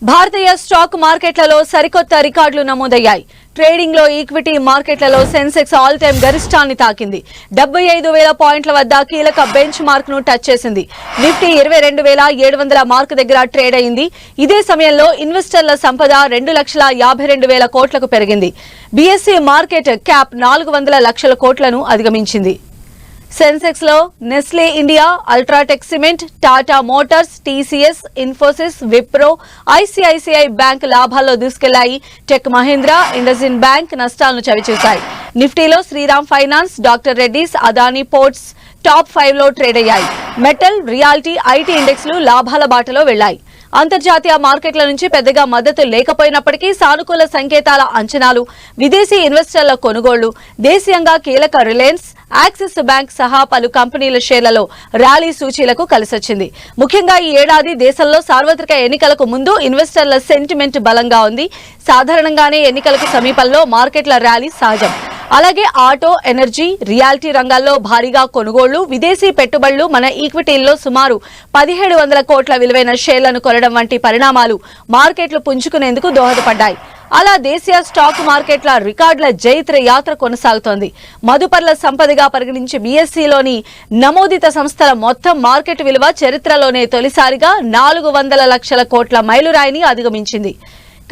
భారతీయ stock మార్కెట్లలో సరికొత్త రికార్డులు నమోదయ్యాయి. ట్రేడింగ్ లో ఈక్విటీ మార్కెట్లలో సెన్సెక్స్ ఆల్ టైమ్ గరిష్టాన్ని తాకింది. 75,000 పాయింట్ల వద్ద కీలక బెంచ్ మార్క్ ను టచ్ చేసింది. నిఫ్టీ 22,700 మార్క్ దగ్గర ట్రేడ్ అయింది. ఇదే సమయంలో ఇన్వెస్టర్ల సంపద 2,52,000 కోట్లకు పెరిగింది. బీఎస్సీ మార్కెట్ క్యాప్ 400 లక్షల కోట్లను అధిగమించింది. సెన్సెక్స్ లో Nestle India, UltraTech cement, Tata Motors, TCS, Infosys, Wipro, ICICI bank లాభాల్లో దూసుకెళ్లాయి. టెక్ మహీంద్రా, ఇండస్ఇండ్ బ్యాంక్ నష్టాలను చవిచూశాయి. నిఫ్టీలో Shriram finance, doctor Reddy's, Adani ports top 5 లో ట్రేడ్ అయ్యాయి. మెటల్, రియాలిటీ, ఐటీ ఇండెక్స్లు లాభాల బాటలో వెళ్లాయి. అంతర్జాతీయ మార్కెట్ల నుంచి పెద్దగా మద్దతు లేకపోయినప్పటికీ సానుకూల సంకేతాల అంచనాలు, విదేశీ ఇన్వెస్టర్ల కొనుగోళ్లు, దేశీయంగా కీలక రిలయన్స్, యాక్సిస్ బ్యాంక్ సహా పలు కంపెనీల షేర్లలో ర్యాలీ సూచీలకు కలిసొచ్చింది. ముఖ్యంగా ఈ ఏడాది దేశంలో సార్వత్రిక ఎన్నికలకు ముందు ఇన్వెస్టర్ల సెంటిమెంట్ బలంగా ఉంది. సాధారణంగానే ఎన్నికలకు సమీపంలో మార్కెట్ల ర్యాలీ సహజం. అలాగే ఆటో, ఎనర్జీ, రియాలిటీ రంగాల్లో భారీగా కొనుగోళ్లు, విదేశీ పెట్టుబడులు మన ఈక్విటీల్లో సుమారు 1,700 కోట్ల విలువైన షేర్లను కొనడం వంటి పరిణామాలు మార్కెట్లు పుంజుకునేందుకు దోహదపడ్డాయి. అలా దేశీయ స్టాక్ మార్కెట్ల రికార్డుల జైత్ర యాత్ర కొనసాగుతోంది. మదుపర్ల సంపదగా పరిగణించి బీఎస్సీలోని నమోదిత సంస్థల మొత్తం మార్కెట్ విలువ చరిత్రలోనే తొలిసారిగా 400 లక్షల కోట్ల మైలురాయిని అధిగమించింది.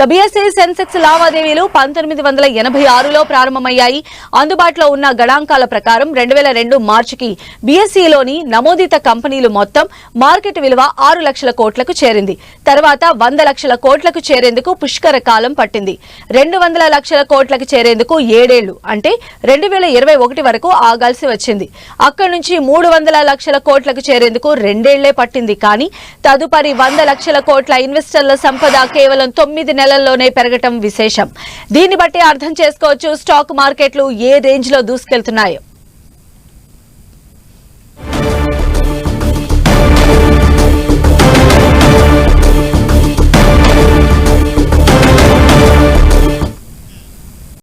బీఎస్సీ సెన్సెక్స్ లావాదేవీలు 1986లో ప్రారంభమయ్యాయి. అందుబాటులో ఉన్న గణాంకాల ప్రకారం 2002 మార్చికి బీఎస్సీలోని నమోదిత కంపెనీలు మొత్తం మార్కెట్ విలువ 6 లక్షల కోట్లకు చేరింది. తర్వాత 100 లక్షల కోట్లకు చేరేందుకు పుష్కర కాలం పట్టింది. 200 లక్షల కోట్లకు చేరేందుకు 7 ఏళ్లు అంటే 2021 వరకు ఆగాల్సి వచ్చింది. అక్కడి నుంచి 300 లక్షల కోట్లకు చేరేందుకు 2 ఏళ్లే పట్టింది. కానీ తదుపరి 100 లక్షల కోట్ల ఇన్వెస్టర్ల సంపద కేవలం 9 నెలల్లోనే పెరగటం విశేషం. దీన్ని బట్టి అర్థం చేసుకోవచ్చు స్టాక్ మార్కెట్లు ఏ రేంజ్ లో దూసుకెళ్తున్నాయో.